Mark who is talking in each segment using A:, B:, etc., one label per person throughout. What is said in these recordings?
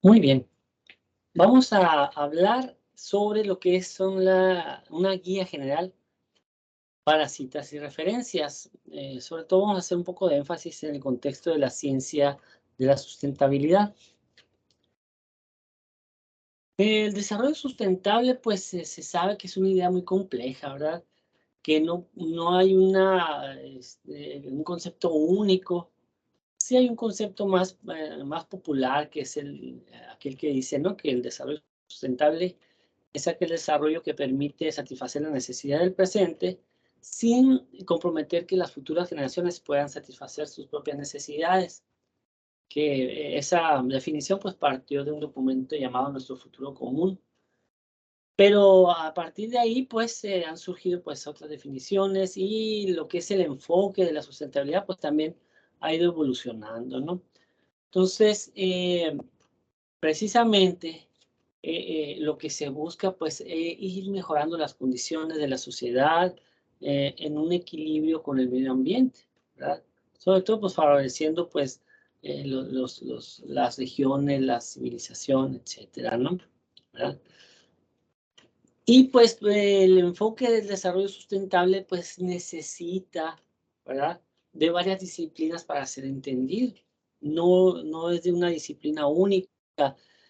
A: Muy bien, vamos a hablar sobre lo que son una guía general para citas y referencias. Sobre todo vamos a hacer un poco de énfasis en el contexto de la ciencia de la sustentabilidad. El desarrollo sustentable, pues se sabe que es una idea muy compleja, ¿verdad? Que no hay un concepto único. Sí hay un concepto más popular, que es aquel que dice, ¿no? Que el desarrollo sustentable es aquel desarrollo que permite satisfacer la necesidad del presente sin comprometer que las futuras generaciones puedan satisfacer sus propias necesidades. Que esa definición pues partió de un documento llamado Nuestro Futuro Común. Pero a partir de ahí pues han surgido pues otras definiciones y lo que es el enfoque de la sustentabilidad pues también ha ido evolucionando, ¿no? Entonces, precisamente, lo que se busca, pues, ir mejorando las condiciones de la sociedad, en un equilibrio con el medio ambiente, ¿verdad? Sobre todo, pues, favoreciendo, pues, las regiones, la civilización, etcétera, ¿no? ¿Verdad? Y, pues, el enfoque del desarrollo sustentable, pues, necesita, ¿verdad?, de varias disciplinas para ser entendido. No es de una disciplina única,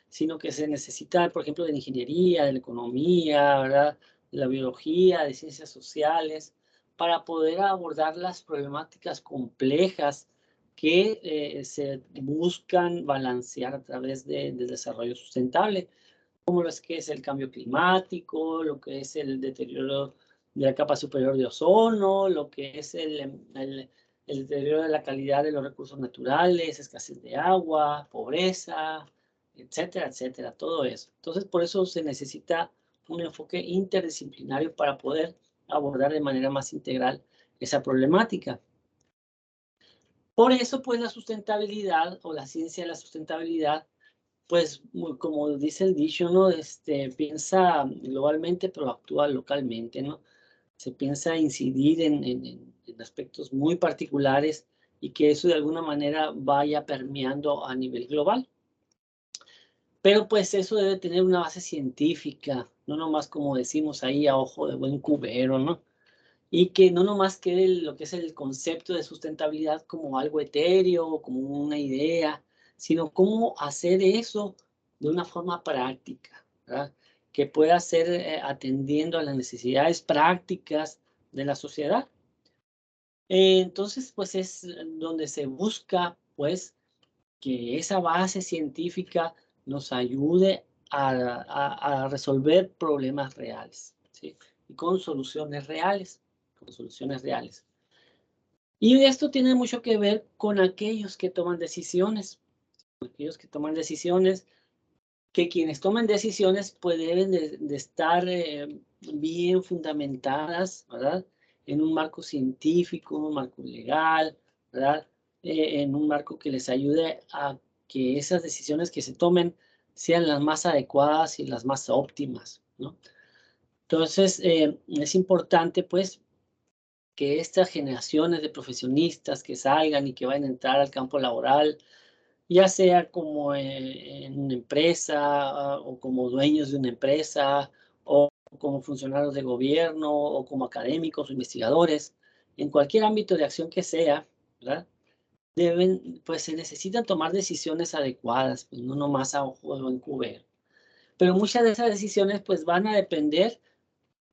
A: sino que se necesita, por ejemplo, de la ingeniería, de la economía, ¿verdad?, de la biología, de ciencias sociales, para poder abordar las problemáticas complejas que, se buscan balancear a través del desarrollo sustentable, como lo es que es el cambio climático, lo que es el deterioro de la capa superior de ozono, lo que es el deterioro de la calidad de los recursos naturales, escasez de agua, pobreza, etcétera, etcétera, todo eso. Entonces, por eso se necesita un enfoque interdisciplinario para poder abordar de manera más integral esa problemática. Por eso, pues, la sustentabilidad o la ciencia de la sustentabilidad pues, como dice el dicho, ¿no? Piensa globalmente, pero actúa localmente, ¿no? Se piensa incidir en aspectos muy particulares y que eso de alguna manera vaya permeando a nivel global. Pero, pues, eso debe tener una base científica, no nomás como decimos ahí a ojo de buen cubero, ¿no? Y que no nomás quede lo que es el concepto de sustentabilidad como algo etéreo, como una idea, sino cómo hacer eso de una forma práctica, ¿verdad? Que pueda ser, atendiendo a las necesidades prácticas de la sociedad. Entonces, pues, es donde se busca, pues, que esa base científica nos ayude a resolver problemas reales, ¿sí? Y con soluciones reales. Y esto tiene mucho que ver con aquellos que toman decisiones, que quienes toman decisiones, pues, deben de estar, bien fundamentadas, ¿verdad? En un marco científico, un marco legal, ¿verdad? En un marco que les ayude a que esas decisiones que se tomen sean las más adecuadas y las más óptimas, ¿no? Entonces, es importante, pues, que estas generaciones de profesionistas que salgan y que vayan a entrar al campo laboral, ya sea como en una empresa, o como dueños de una empresa, o como funcionarios de gobierno, o como académicos o investigadores, en cualquier ámbito de acción que sea, ¿verdad? Pues se necesitan tomar decisiones adecuadas, pues no nomás a ojo de buen cubero. Pero muchas de esas decisiones pues van a depender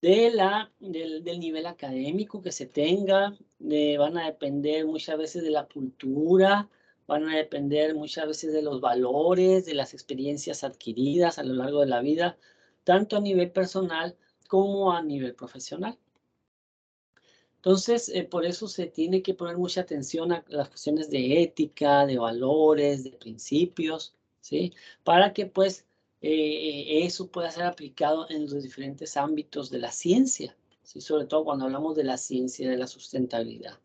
A: del nivel académico que se tenga, van a depender muchas veces de la cultura, van a depender muchas veces de los valores, de las experiencias adquiridas a lo largo de la vida, tanto a nivel personal como a nivel profesional. Entonces, por eso se tiene que poner mucha atención a las cuestiones de ética, de valores, de principios, ¿sí? Para que, pues, eso pueda ser aplicado en los diferentes ámbitos de la ciencia, ¿sí? Sobre todo cuando hablamos de la ciencia de la sustentabilidad.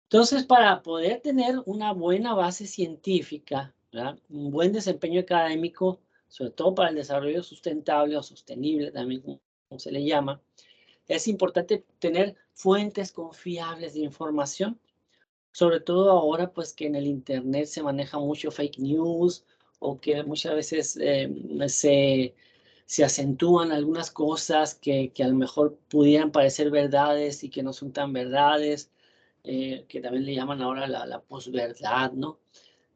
A: Entonces, para poder tener una buena base científica, ¿verdad? Un buen desempeño académico, sobre todo para el desarrollo sustentable o sostenible, también como se le llama, es importante tener fuentes confiables de información, sobre todo ahora, pues, que en el Internet se maneja mucho fake news, o que muchas veces, se acentúan algunas cosas que a lo mejor pudieran parecer verdades y que no son tan verdades, que también le llaman ahora la posverdad, ¿no?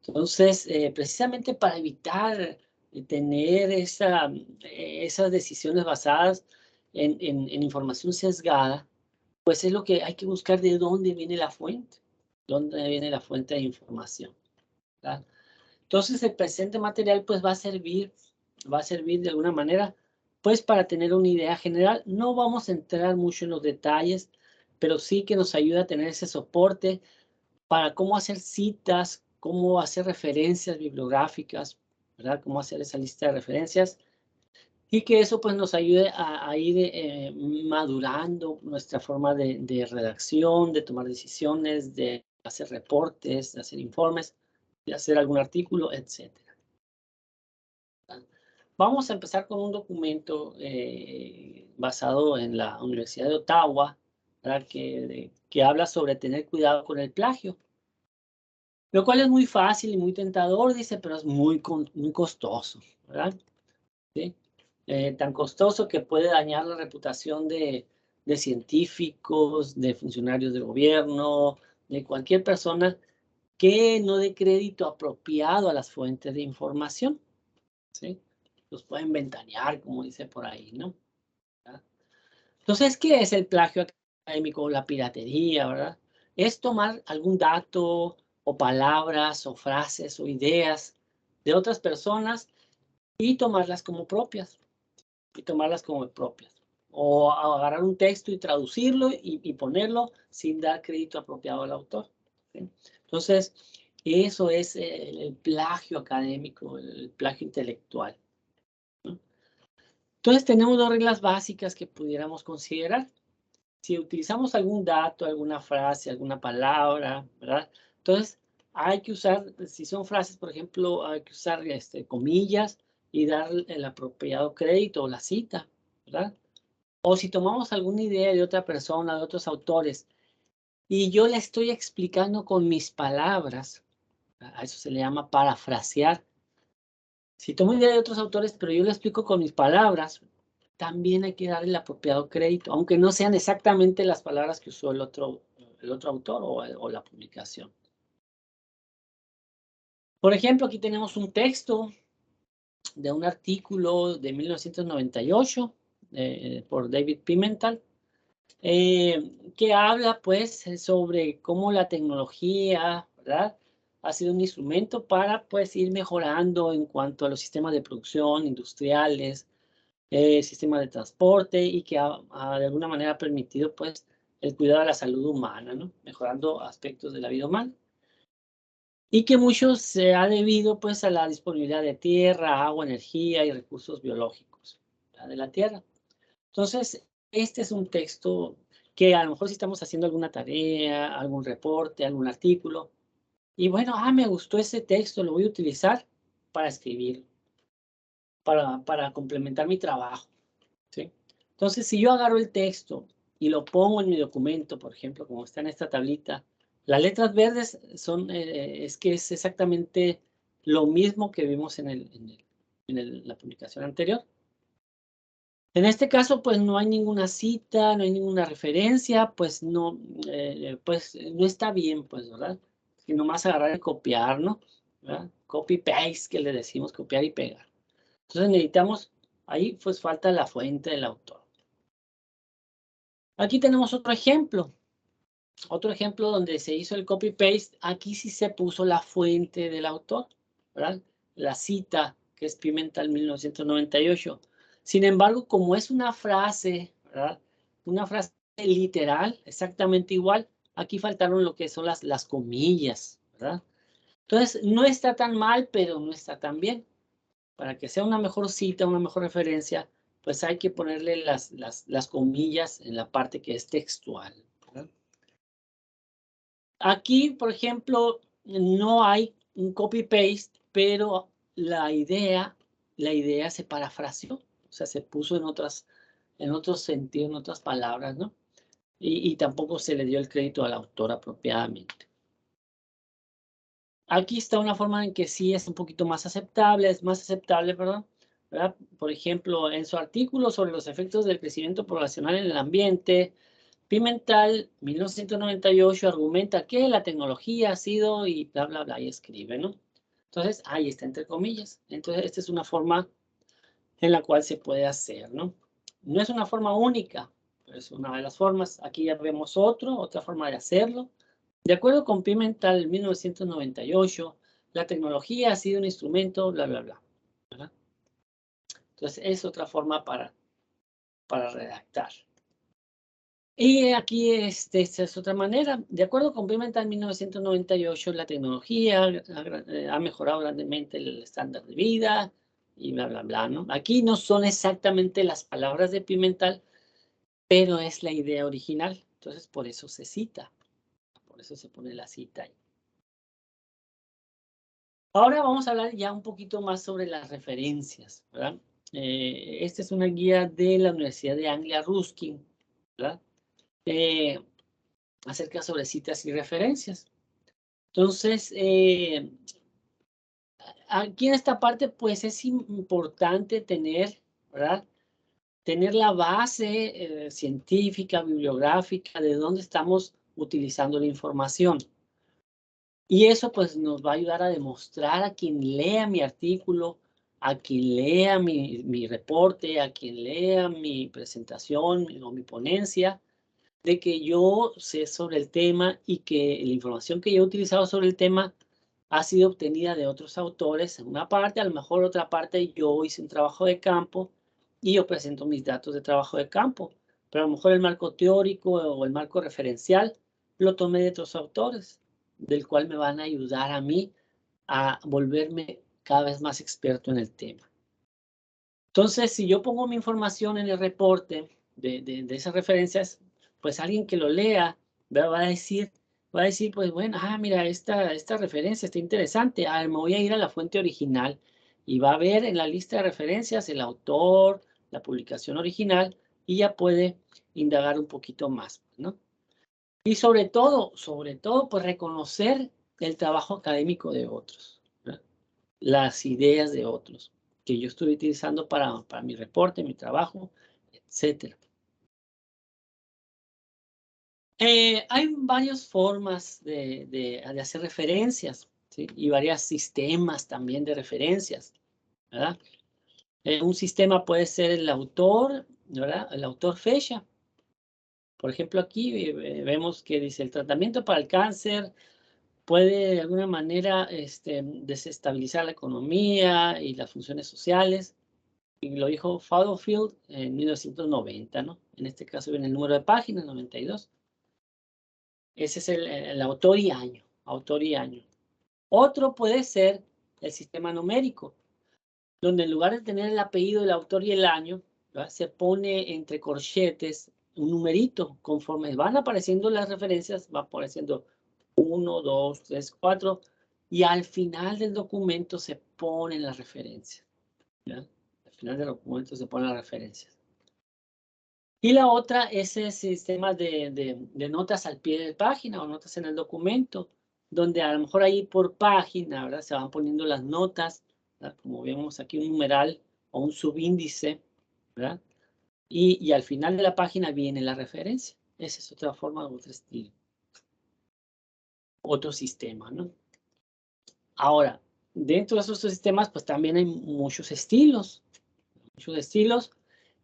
A: Entonces, precisamente para evitar tener esas decisiones basadas en información sesgada, pues es lo que hay que buscar, de dónde viene la fuente, dónde viene la fuente de información, ¿verdad? Entonces, el presente material, pues, va a servir de alguna manera, pues, para tener una idea general. No vamos a entrar mucho en los detalles, pero sí que nos ayuda a tener ese soporte para cómo hacer citas, cómo hacer referencias bibliográficas, ¿verdad? Cómo hacer esa lista de referencias, y que eso, pues, nos ayude a ir, madurando nuestra forma de redacción, de tomar decisiones, de hacer reportes, de hacer informes, de hacer algún artículo, etcétera. Vamos a empezar con un documento, basado en la Universidad de Ottawa, ¿verdad? Que habla sobre tener cuidado con el plagio, lo cual es muy fácil y muy tentador, dice, pero es muy costoso, ¿verdad? ¿Sí? Tan costoso que puede dañar la reputación de científicos, de funcionarios de gobierno, de cualquier persona que no dé crédito apropiado a las fuentes de información, ¿sí? Los pueden ventanear, como dice por ahí, ¿no? ¿Verdad? Entonces, ¿qué es el plagio académico o la piratería, verdad? Es tomar algún dato o palabras o frases o ideas de otras personas y tomarlas como propias. O agarrar un texto y traducirlo y ponerlo sin dar crédito apropiado al autor, ¿sí? Entonces, eso es el plagio académico, el plagio intelectual, ¿no? Entonces, tenemos dos reglas básicas que pudiéramos considerar. Si utilizamos algún dato, alguna frase, alguna palabra, ¿verdad? Entonces, hay que usar, si son frases, por ejemplo, hay que usar comillas y dar el apropiado crédito o la cita, ¿verdad? O si tomamos alguna idea de otra persona, de otros autores, y yo la estoy explicando con mis palabras, a eso se le llama parafrasear. Si tomo idea de otros autores, pero yo la explico con mis palabras, también hay que darle el apropiado crédito, aunque no sean exactamente las palabras que usó el otro autor o la publicación. Por ejemplo, aquí tenemos un texto de un artículo de 1998 por David Pimental, que habla, pues, sobre cómo la tecnología, ¿verdad? Ha sido un instrumento para, pues, ir mejorando en cuanto a los sistemas de producción industriales, sistemas de transporte, y que de alguna manera ha permitido, pues, el cuidado de la salud humana, ¿no? Mejorando aspectos de la vida humana. Y que mucho se ha debido, pues, a la disponibilidad de tierra, agua, energía y recursos biológicos, ¿verdad? De la tierra. Entonces, este es un texto que a lo mejor si estamos haciendo alguna tarea, algún reporte, algún artículo, y bueno, me gustó ese texto, lo voy a utilizar para escribir, para complementar mi trabajo, ¿sí? Entonces, si yo agarro el texto y lo pongo en mi documento, por ejemplo, como está en esta tablita, las letras verdes es que es exactamente lo mismo que vimos la publicación anterior. En este caso, pues, no hay ninguna cita, no hay ninguna referencia, pues, no está bien, pues, ¿verdad? Si nomás agarrar y copiar, ¿no? ¿Verdad? Copy paste, que le decimos, copiar y pegar. Entonces necesitamos, ahí pues falta la fuente del autor. Aquí tenemos otro ejemplo donde se hizo el copy paste. Aquí sí se puso la fuente del autor, ¿verdad? La cita, que es Pimental 1998. Sin embargo, como es una frase, ¿verdad? Una frase literal, exactamente igual, aquí faltaron lo que son las comillas, ¿verdad? Entonces, no está tan mal, pero no está tan bien. Para que sea una mejor cita, una mejor referencia, pues hay que ponerle las comillas en la parte que es textual, ¿verdad? Aquí, por ejemplo, no hay un copy-paste, pero la idea se parafraseó, o sea, se puso en otro sentido, en otras palabras, ¿no? Y tampoco se le dio el crédito al autor apropiadamente. Aquí está una forma en que sí es un poquito más aceptable, perdón, ¿verdad? Por ejemplo, en su artículo sobre los efectos del crecimiento poblacional en el ambiente, Pimental, 1998, argumenta que la tecnología ha sido y bla, bla, bla, y escribe, ¿no? Entonces, ahí está entre comillas. Entonces, esta es una forma en la cual se puede hacer, ¿no? No es una forma única, pero es una de las formas. Aquí ya vemos otra forma de hacerlo. De acuerdo con Pimental, en 1998, la tecnología ha sido un instrumento, bla, bla, bla, ¿verdad? Entonces, es otra forma para redactar. Y aquí esta es otra manera. De acuerdo con Pimental, en 1998, la tecnología ha mejorado grandemente el estándar de vida y bla, bla, bla, ¿no? Aquí no son exactamente las palabras de Pimental, pero es la idea original. Entonces, por eso se cita. Por eso se pone la cita ahí. Ahora vamos a hablar ya un poquito más sobre las referencias, ¿verdad? Esta es una guía de la Universidad de Anglia Ruskin, ¿verdad? Acerca sobre citas y referencias. Entonces, aquí en esta parte, pues es importante tener, ¿verdad? Tener la base científica, bibliográfica, de dónde estamos utilizando la información. Y eso pues nos va a ayudar a demostrar a quien lea mi artículo, a quien lea mi reporte, a quien lea mi presentación o mi ponencia, de que yo sé sobre el tema y que la información que yo he utilizado sobre el tema ha sido obtenida de otros autores en una parte, a lo mejor otra parte yo hice un trabajo de campo y yo presento mis datos de trabajo de campo, pero a lo mejor el marco teórico o el marco referencial lo tomé de otros autores, del cual me van a ayudar a mí a volverme cada vez más experto en el tema. Entonces, si yo pongo mi información en el reporte de esas referencias, pues alguien que lo lea va a decir, pues bueno, mira, esta referencia está interesante, me voy a ir a la fuente original y va a ver en la lista de referencias el autor, la publicación original y ya puede indagar un poquito más, ¿no? Y sobre todo, pues reconocer el trabajo académico de otros, ¿verdad? Las ideas de otros que yo estoy utilizando para mi reporte, mi trabajo, etcétera. Hay varias formas de hacer referencias, ¿sí? Y varios sistemas también de referencias, ¿verdad? Un sistema puede ser el autor, ¿verdad? El autor fecha. Por ejemplo, aquí vemos que dice el tratamiento para el cáncer puede de alguna manera desestabilizar la economía y las funciones sociales. Y lo dijo Fallowfield en 1990, ¿no? En este caso viene el número de página, 92. Ese es el autor y año, Otro puede ser el sistema numérico, donde en lugar de tener el apellido del autor y el año, ¿verdad? Se pone entre corchetes un numerito. Conforme van apareciendo las referencias, va apareciendo 1, 2, 3, 4, y al final del documento se ponen las referencias, ¿verdad? Al final del documento se ponen las referencias. Y la otra es el sistema de notas al pie de página o notas en el documento, donde a lo mejor ahí por página, ¿verdad? Se van poniendo las notas, ¿verdad? Como vemos aquí un numeral o un subíndice, ¿verdad? Y al final de la página viene la referencia. Esa es otra forma, otro estilo, otro sistema, ¿no? Ahora, dentro de esos sistemas, pues también hay muchos estilos,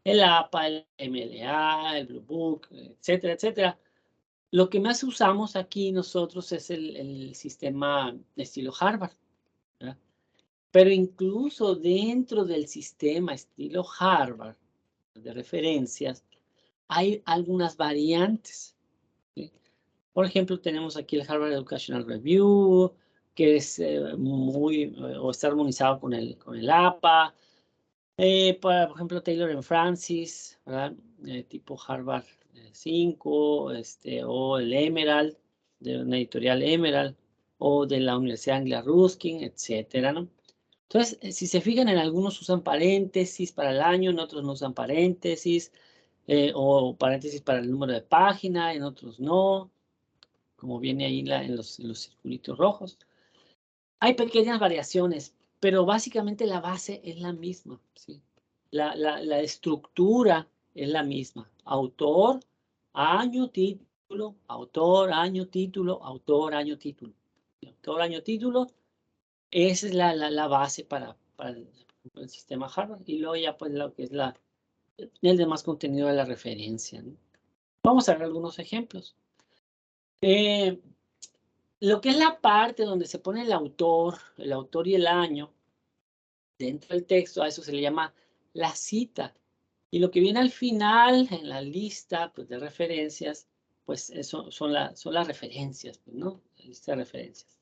A: el APA, el MLA, el Blue Book, etcétera, etcétera. Lo que más usamos aquí nosotros es el sistema estilo Harvard, ¿verdad? Pero incluso dentro del sistema estilo Harvard de referencias, hay algunas variantes, ¿sí? Por ejemplo, tenemos aquí el Harvard Educational Review, que es o está armonizado con el APA. Por ejemplo, Taylor and Francis, ¿verdad? Tipo Harvard 5, o el Emerald, de una editorial Emerald, o de la Universidad Anglia Ruskin, etcétera, ¿no? Entonces, si se fijan, en algunos usan paréntesis para el año, en otros no usan paréntesis, o paréntesis para el número de página, en otros no, como viene ahí en los circulitos rojos. Hay pequeñas variaciones, pero básicamente la base es la misma, ¿sí? La estructura es la misma. Autor, año, título, autor, año, título, autor, año, título. Autor, año, título, esa es la base para el sistema Harvard. Y luego ya pues lo que es el demás contenido de la referencia, ¿no? Vamos a ver algunos ejemplos. Lo que es la parte donde se pone el autor y el año, dentro del texto, a eso se le llama la cita. Y lo que viene al final, en la lista pues, de referencias, pues eso son las referencias, pues, ¿no? La lista de referencias.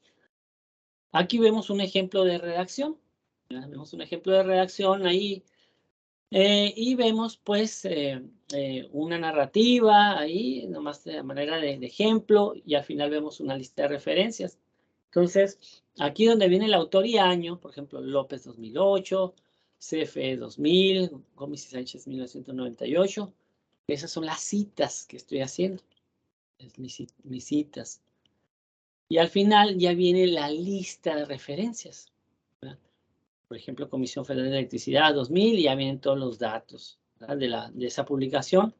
A: Aquí vemos un ejemplo de redacción. ¿Ya? Vemos un ejemplo de redacción ahí. Y vemos pues una narrativa ahí, nomás de manera de ejemplo, y al final vemos una lista de referencias. Entonces, aquí donde viene el autor y año, por ejemplo, López 2008, CFE 2000, Gómez y Sánchez 1998, esas son las citas que estoy haciendo, es mis citas. Y al final ya viene la lista de referencias, ¿verdad? Por ejemplo, Comisión Federal de Electricidad 2000, y ya vienen todos los datos, ¿verdad? de esa publicación.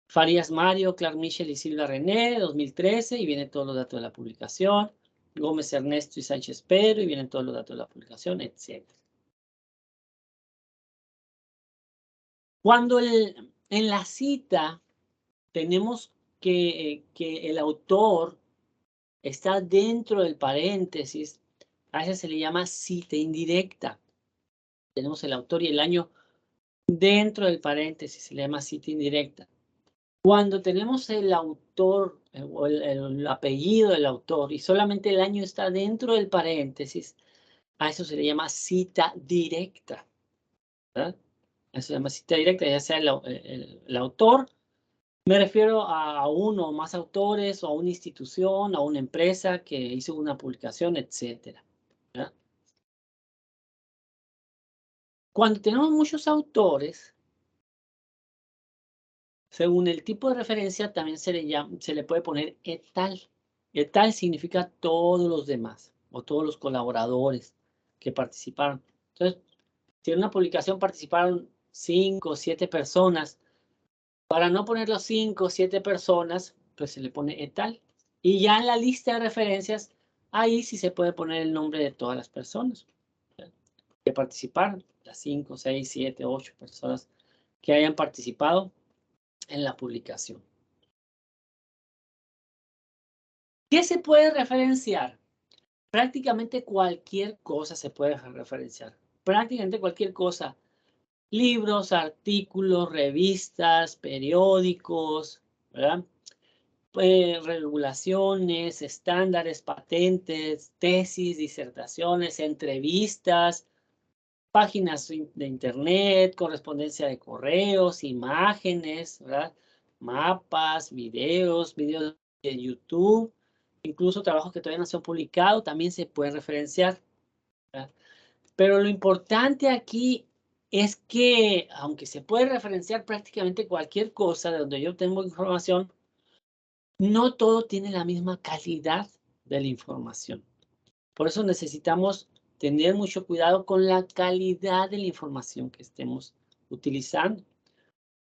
A: Farías Mario, Clark Michel y Silva René, 2013, y vienen todos los datos de la publicación. Gómez Ernesto y Sánchez Pedro, y vienen todos los datos de la publicación, etc. Cuando en la cita tenemos que el autor está dentro del paréntesis, a esa se le llama cita indirecta. Tenemos el autor y el año dentro del paréntesis, se le llama cita indirecta. Cuando tenemos el autor o el apellido del autor y solamente el año está dentro del paréntesis, a eso se le llama cita directa, ¿verdad? A eso se llama cita directa, ya sea el autor, me refiero a uno o más autores, o a una institución, a una empresa que hizo una publicación, etcétera, ¿verdad? Cuando tenemos muchos autores, según el tipo de referencia, también se le puede poner etal. Etal significa todos los demás o todos los colaboradores que participaron. Entonces, si en una publicación participaron 5 o 7 personas, para no poner los 5 o 7 personas, pues se le pone etal. Y ya en la lista de referencias, ahí sí se puede poner el nombre de todas las personas que participaron, las 5, 6, 7, 8 personas que hayan participado en la publicación. ¿Qué se puede referenciar? Prácticamente cualquier cosa se puede referenciar. Prácticamente cualquier cosa. Libros, artículos, revistas, periódicos, ¿verdad? Regulaciones, estándares, patentes, tesis, disertaciones, entrevistas, páginas de internet, correspondencia de correos, imágenes, ¿verdad? Mapas, videos de YouTube, incluso trabajos que todavía no se han publicado, también se pueden referenciar, ¿verdad? Pero lo importante aquí es que, aunque se puede referenciar prácticamente cualquier cosa de donde yo tengo información, no todo tiene la misma calidad de la información. Por eso necesitamos tener mucho cuidado con la calidad de la información que estemos utilizando.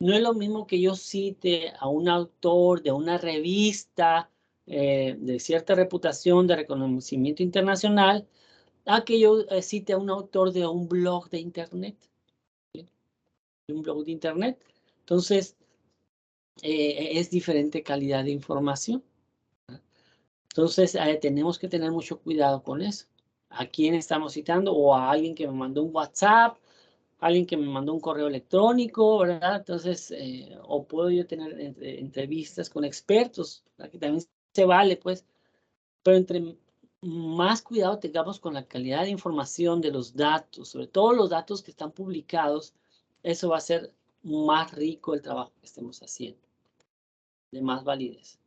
A: No es lo mismo que yo cite a un autor de una revista de cierta reputación, de reconocimiento internacional, a que yo cite a un autor de un blog de internet. ¿Sí? De un blog de internet. Entonces, es diferente calidad de información. Entonces, tenemos que tener mucho cuidado con eso. ¿A quién estamos citando? O a alguien que me mandó un WhatsApp, alguien que me mandó un correo electrónico, ¿verdad? Entonces, o puedo yo tener entrevistas con expertos, ¿verdad? Que también se vale, pues. Pero entre más cuidado tengamos con la calidad de información de los datos, sobre todo los datos que están publicados, eso va a ser más rico el trabajo que estemos haciendo, de más validez.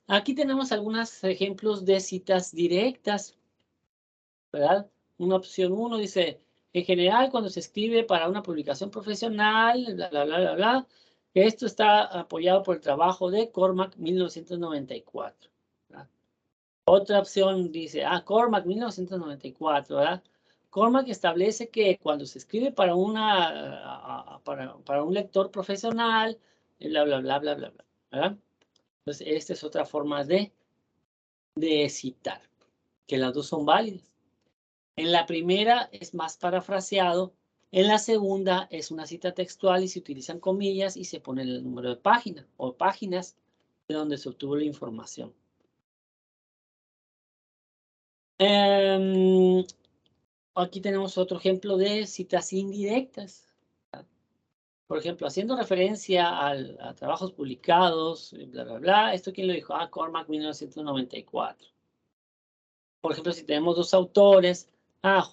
A: Aquí tenemos algunos ejemplos de citas directas, ¿verdad? Una opción 1 dice, en general, cuando se escribe para una publicación profesional, bla, bla, bla, bla, bla, esto está apoyado por el trabajo de Cormack 1994. ¿Verdad? Otra opción dice, Cormac, 1994, ¿verdad? Cormac establece que cuando se escribe para para un lector profesional, bla, bla, bla, bla, bla, bla, ¿verdad? Entonces, esta es otra forma de citar, que las dos son válidas. En la primera es más parafraseado, en la segunda es una cita textual y se utilizan comillas y se pone el número de página o páginas de donde se obtuvo la información. Aquí tenemos otro ejemplo de citas indirectas. Por ejemplo, haciendo referencia a trabajos publicados, bla, bla, bla. ¿Esto quién lo dijo? Cormac, 1994. Por ejemplo, si tenemos dos autores,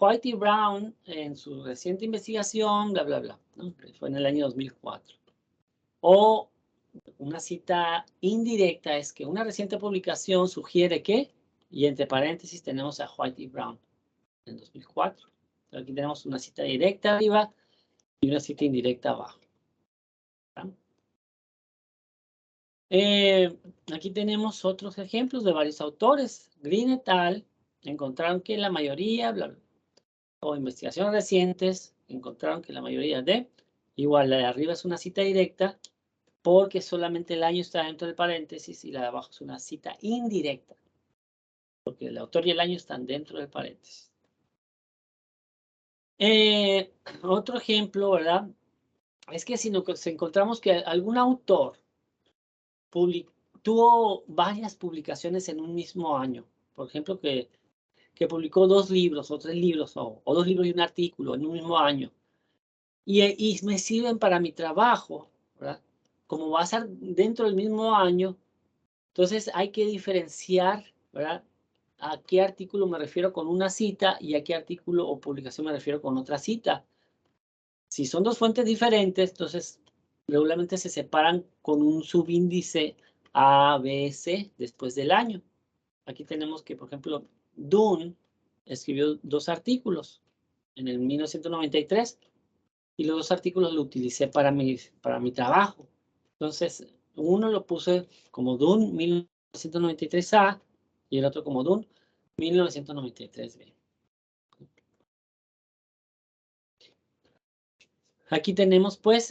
A: White y Brown, en su reciente investigación, bla, bla, bla, ¿no? Fue en el año 2004. O una cita indirecta es que una reciente publicación sugiere que, y entre paréntesis tenemos a White y Brown en 2004. Aquí tenemos una cita directa arriba y una cita indirecta abajo. Aquí tenemos otros ejemplos de varios autores. Green et al. Encontraron que la mayoría, bla, bla, o investigaciones recientes, encontraron que la mayoría igual la de arriba es una cita directa, porque solamente el año está dentro del paréntesis y la de abajo es una cita indirecta, porque el autor y el año están dentro del paréntesis. Otro ejemplo, ¿verdad? Es que si nos encontramos que algún autor tuvo varias publicaciones en un mismo año, por ejemplo, que publicó 2 libros o 3 libros o 2 libros y un artículo en un mismo año, y me sirven para mi trabajo, ¿verdad? Como va a ser dentro del mismo año, entonces hay que diferenciar, ¿verdad? A qué artículo me refiero con una cita y a qué artículo o publicación me refiero con otra cita. Si son dos fuentes diferentes, entonces regularmente se separan con un subíndice A, B, C después del año. Aquí tenemos que, por ejemplo, Dunn escribió 2 artículos en el 1993 y los 2 artículos los utilicé para mi trabajo. Entonces, uno lo puse como Dunn 1993A y el otro como Dunn 1993B. Aquí tenemos pues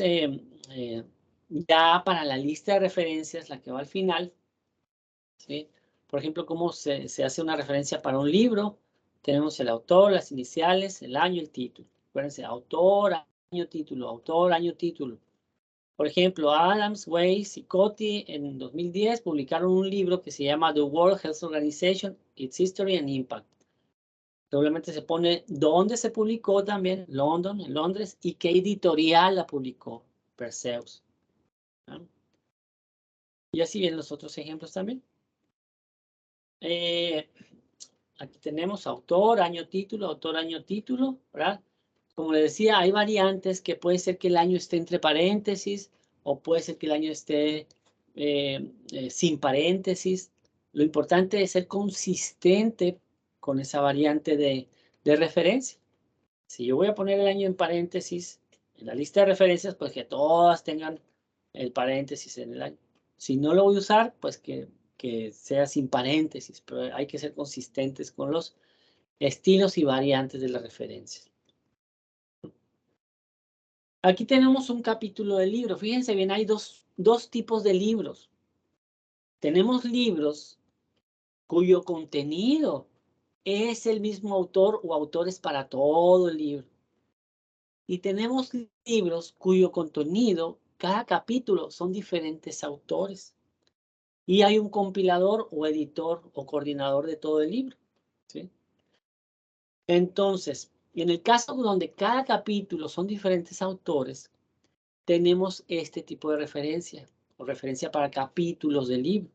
A: ya para la lista de referencias, la que va al final, ¿sí? Por ejemplo, cómo se hace una referencia para un libro. Tenemos el autor, las iniciales, el año, el título. Acuérdense, autor, año, título, autor, año, título. Por ejemplo, Adams, Weiss y Coty en 2010 publicaron un libro que se llama The World Health Organization, Its History and Impact. Probablemente se pone dónde se publicó también, London, en Londres, y qué editorial la publicó, Perseus. ¿No? Y así vienen los otros ejemplos también. Aquí tenemos autor, año, título, ¿verdad? Como le decía, hay variantes que puede ser que el año esté entre paréntesis o puede ser que el año esté sin paréntesis. Lo importante es ser consistente con esa variante de referencia. Si yo voy a poner el año en paréntesis en la lista de referencias, pues que todas tengan el paréntesis en el año. Si no lo voy a usar, pues que sea sin paréntesis, pero hay que ser consistentes con los estilos y variantes de las referencias. Aquí tenemos un capítulo del libro. Fíjense bien, hay dos tipos de libros. Tenemos libros cuyo contenido es el mismo autor o autores para todo el libro. Y tenemos libros cuyo contenido, cada capítulo, son diferentes autores. Y hay un compilador o editor o coordinador de todo el libro. ¿Sí? Entonces, en el caso donde cada capítulo son diferentes autores, tenemos este tipo de referencia, o referencia para capítulos del libro,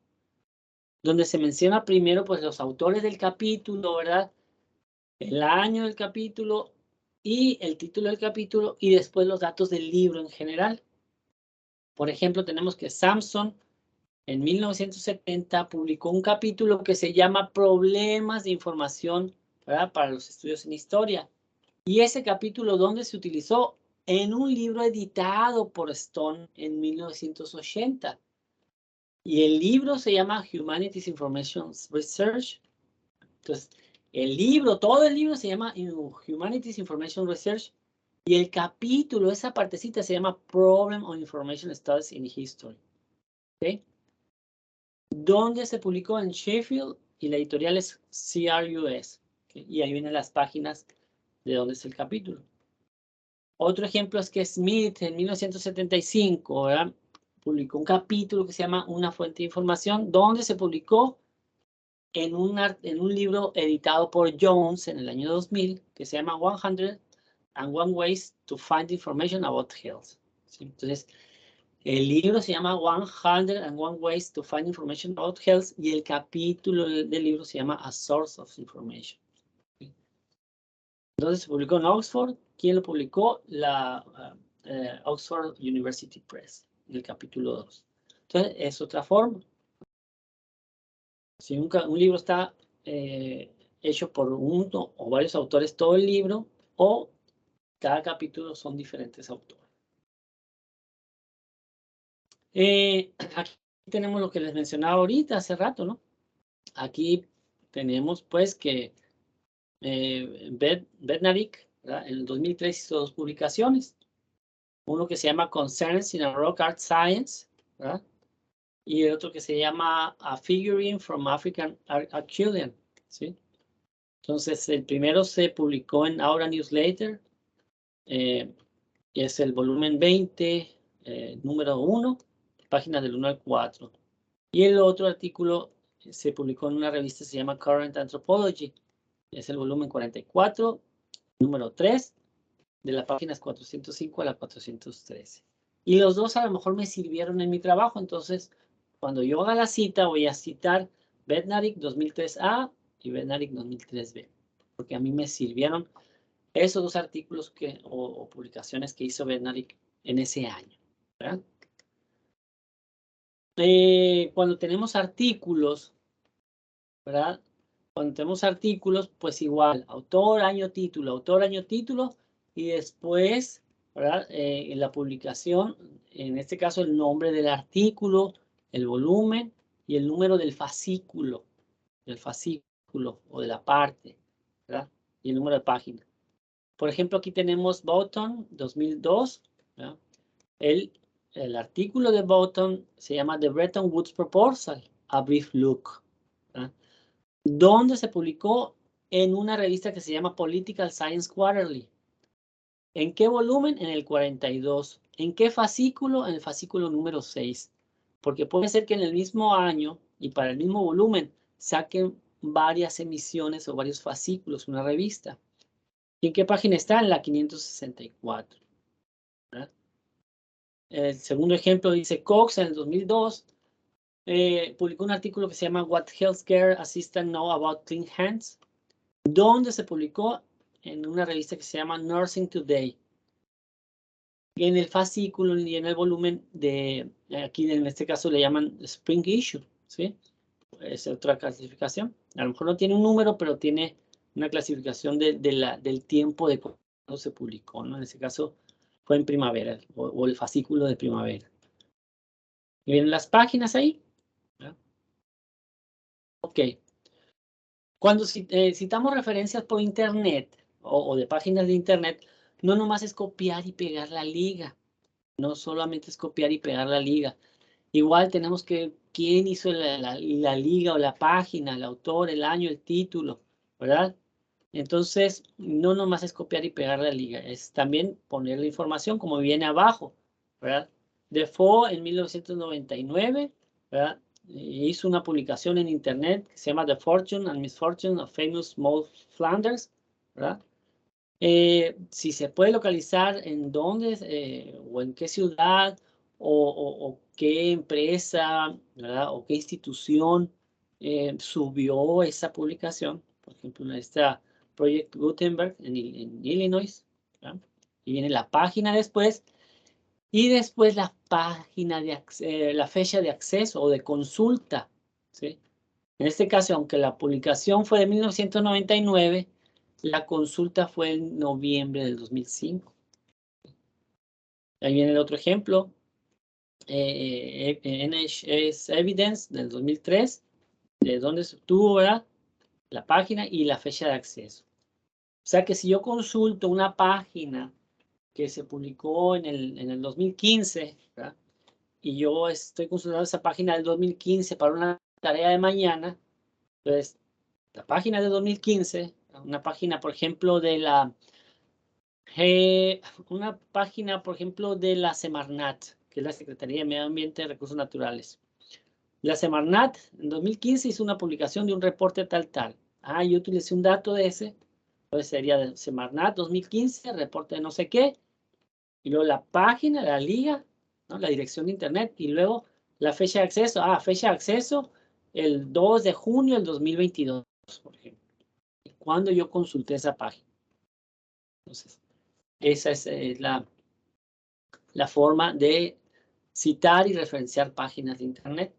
A: donde se menciona primero pues los autores del capítulo, ¿verdad? El año del capítulo y el título del capítulo y después los datos del libro en general. Por ejemplo, tenemos que Sampson en 1970 publicó un capítulo que se llama Problemas de información, ¿verdad? Para los estudios en historia. Y ese capítulo, ¿dónde se utilizó? En un libro editado por Stone en 1980. Y el libro se llama Humanities Information Research, Entonces, el libro, todo el libro se llama Humanities Information Research y el capítulo, esa partecita se llama Problem on Information Studies in History. ¿Ok? ¿Dónde se publicó? En Sheffield y la editorial es CRUS. ¿Okay? Y ahí vienen las páginas de dónde es el capítulo. Otro ejemplo es que Smith en 1975, ¿verdad?, publicó un capítulo que se llama Una fuente de información, donde se publicó en un libro editado por Jones en el año 2000, que se llama 101 Ways to Find Information About Health. ¿Sí? Entonces, el libro se llama 101 Ways to Find Information About Health y el capítulo del libro se llama A Source of Information. ¿Sí? Entonces, se publicó en Oxford. ¿Quién lo publicó? La Oxford University Press, en el capítulo 2. Entonces, es otra forma. Si un libro está hecho por uno o varios autores, todo el libro, o cada capítulo son diferentes autores. Aquí tenemos lo que les mencionaba ahorita, hace rato, ¿no? Aquí tenemos, pues, que Bednarik, ¿verdad?, en el 2003 hizo 2 publicaciones. Uno que se llama Concerns in a Rock Art Science, ¿verdad?, y el otro que se llama A Figurine from African Arculian, ¿sí? Entonces, el primero se publicó en Aura Newsletter, y es el volumen 20, número 1, páginas del 1 al 4. Y el otro artículo se publicó en una revista que se llama Current Anthropology, es el volumen 44, número 3, de las páginas 405 a la 413. Y los dos a lo mejor me sirvieron en mi trabajo, entonces cuando yo haga la cita voy a citar Bednarik 2003A y Bednarik 2003B, porque a mí me sirvieron esos 2 artículos o publicaciones que hizo Bednarik en ese año, ¿verdad? Cuando tenemos artículos, ¿verdad? Cuando tenemos artículos, pues igual, autor, año, título, y después, ¿verdad?, en la publicación, en este caso el nombre del artículo, el volumen y el número del fascículo o de la parte, ¿verdad?, y el número de página. Por ejemplo, aquí tenemos Boughton 2002, ¿verdad? El artículo de Boughton se llama The Bretton Woods Proposal, A Brief Look, ¿verdad?, donde se publicó en una revista que se llama Political Science Quarterly. ¿En qué volumen? En el 42. ¿En qué fascículo? En el fascículo número 6. Porque puede ser que en el mismo año y para el mismo volumen saquen varias emisiones o varios fascículos, una revista. ¿Y en qué página está? En la 564. ¿Verdad? El segundo ejemplo dice Cox en el 2002. Publicó un artículo que se llama What Healthcare Assistants Know About Clean Hands, donde se publicó en una revista que se llama Nursing Today. Y en el fascículo y en el volumen de, aquí en este caso le llaman Spring Issue, ¿sí? Es otra clasificación. A lo mejor no tiene un número, pero tiene una clasificación del tiempo de cuando se publicó, ¿no? En ese caso fue en primavera, o el fascículo de primavera. ¿Y vienen las páginas ahí? ¿verdad? Ok. Cuando citamos referencias por internet o de páginas de internet, no nomás es copiar y pegar la liga. No solamente es copiar y pegar la liga. Igual tenemos que quién hizo la liga o la página, el autor, el año, el título, ¿verdad? Entonces, no nomás es copiar y pegar la liga, es también poner la información como viene abajo, ¿verdad? Defoe en 1999, ¿verdad?, hizo una publicación en internet que se llama The Fortune and Misfortune of Famous Maud Flanders, ¿verdad? Si se puede localizar en dónde o en qué ciudad o qué empresa, ¿verdad?, o qué institución subió esa publicación. Por ejemplo, esta Project Gutenberg en Illinois, ¿verdad? Y viene la página después, y después la página la fecha de acceso o de consulta, ¿sí? En este caso, aunque la publicación fue de 1999, la consulta fue en noviembre del 2005. Ahí viene el otro ejemplo. NHS Evidence del 2003, de dónde se obtuvo, ¿verdad? la página y la fecha de acceso. O sea que si yo consulto una página que se publicó en el 2015, ¿verdad? Y yo estoy consultando esa página del 2015 para una tarea de mañana, entonces la página de 2015, una página, por ejemplo, de una página, por ejemplo, de la Semarnat, que es la Secretaría de Medio Ambiente y Recursos Naturales. La Semarnat en 2015 hizo una publicación de un reporte tal. Yo utilicé un dato de ese, entonces sería de Semarnat 2015, reporte de no sé qué, y luego la página, la liga, ¿no? La dirección de internet, y luego la fecha de acceso. Fecha de acceso, el 2 de junio del 2022, por ejemplo, cuando yo consulté esa página. Entonces, esa es la forma de citar y referenciar páginas de internet.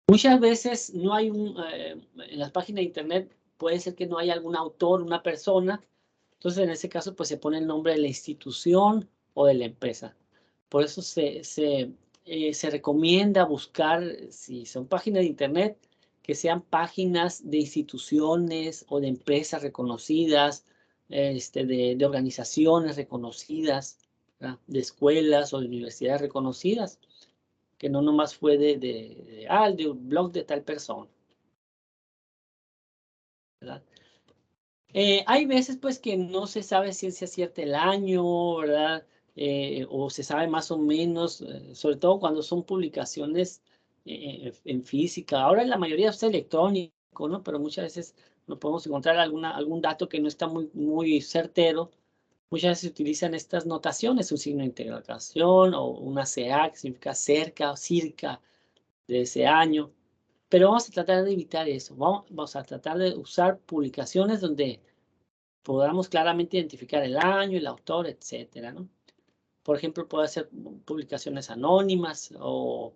A: Muchas veces no hay en las páginas de internet puede ser que no haya algún autor, una persona. Entonces, en ese caso, pues se pone el nombre de la institución o de la empresa. Por eso se recomienda buscar, si son páginas de internet, que sean páginas de instituciones o de empresas reconocidas, de organizaciones reconocidas, ¿verdad? De escuelas o de universidades reconocidas, que no nomás fue de un blog de tal persona, ¿verdad? Hay veces, pues, que no se sabe ciencia cierta el año, ¿verdad? O se sabe más o menos, sobre todo cuando son publicaciones en física. Ahora la mayoría es electrónico, ¿no? Pero muchas veces no podemos encontrar algún dato que no está muy certero. Muchas veces se utilizan estas notaciones, un signo de interrogación o una CA, que significa cerca o circa de ese año. Pero vamos a tratar de evitar eso. Vamos a tratar de usar publicaciones donde podamos claramente identificar el año, el autor, etcétera, ¿no? Por ejemplo, puede ser publicaciones anónimas o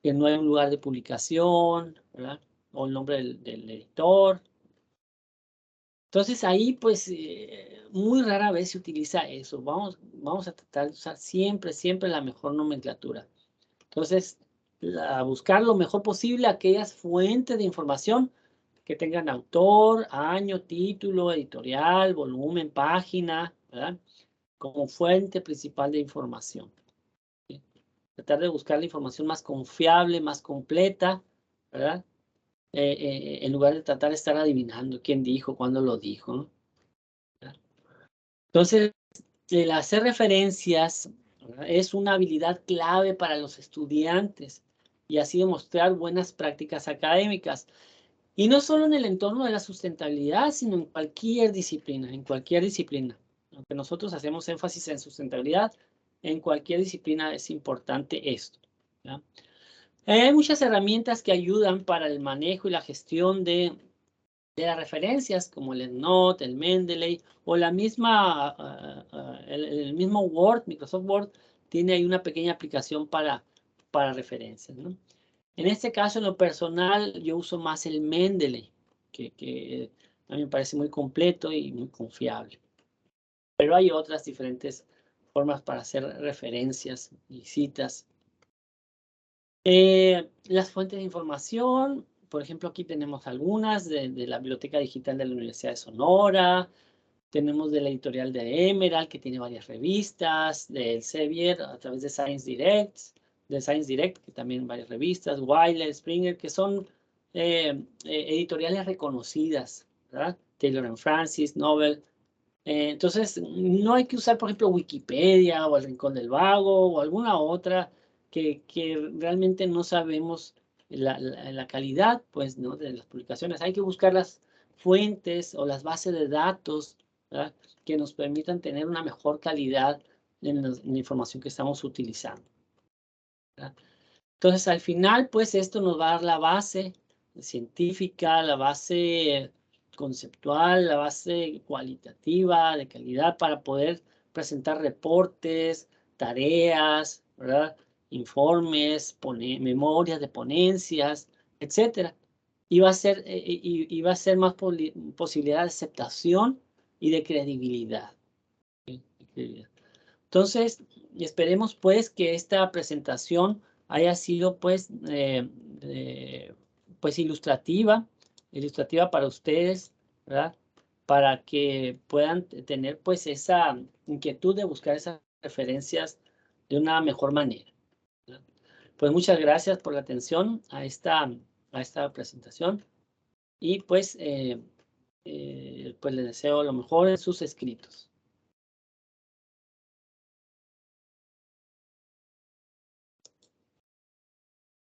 A: que no hay un lugar de publicación, ¿verdad? O el nombre del editor. Entonces ahí, pues, muy rara vez se utiliza eso. Vamos a tratar de usar siempre la mejor nomenclatura. Entonces, buscar lo mejor posible aquellas fuentes de información que tengan autor, año, título, editorial, volumen, página, ¿verdad? Como fuente principal de información, ¿sí? Tratar de buscar la información más confiable, más completa, ¿verdad? En lugar de tratar de estar adivinando quién dijo, cuándo lo dijo, ¿no? Entonces, el hacer referencias, ¿verdad? Es una habilidad clave para los estudiantes y así demostrar buenas prácticas académicas. Y no solo en el entorno de la sustentabilidad, sino en cualquier disciplina, en cualquier disciplina. Aunque nosotros hacemos énfasis en sustentabilidad, en cualquier disciplina es importante esto, ¿ya? Hay muchas herramientas que ayudan para el manejo y la gestión de las referencias, como el EndNote, el Mendeley, o la misma, el mismo Word, Microsoft Word, tiene ahí una pequeña aplicación para referencias, ¿no? En este caso, en lo personal, yo uso más el Mendeley, que a mí me parece muy completo y muy confiable. Pero hay otras diferentes formas para hacer referencias y citas. Las fuentes de información, por ejemplo, aquí tenemos algunas de la Biblioteca Digital de la Universidad de Sonora, tenemos de la editorial de Emerald, que tiene varias revistas, del Elsevier a través de Science Direct, que también varias revistas, Wiley, Springer, que son editoriales reconocidas, ¿verdad? Taylor & Francis, Nobel. Entonces, no hay que usar, por ejemplo, Wikipedia o El Rincón del Vago o alguna otra que realmente no sabemos la calidad, pues, ¿no? De las publicaciones. Hay que buscar las fuentes o las bases de datos, ¿verdad? Que nos permitan tener una mejor calidad en la información que estamos utilizando, ¿verdad? Entonces, al final, pues, esto nos va a dar la base científica, la base conceptual, la base cualitativa, de calidad, para poder presentar reportes, tareas, ¿verdad? Informes, memorias de ponencias, etcétera. Y va a ser, va a ser más posibilidad de aceptación y de credibilidad, ¿sí? Entonces, esperemos pues que esta presentación haya sido pues ilustrativa, ilustrativa para ustedes, ¿verdad? Para que puedan tener pues esa inquietud de buscar esas referencias de una mejor manera, ¿verdad? Pues muchas gracias por la atención a esta presentación y pues les deseo lo mejor en sus escritos.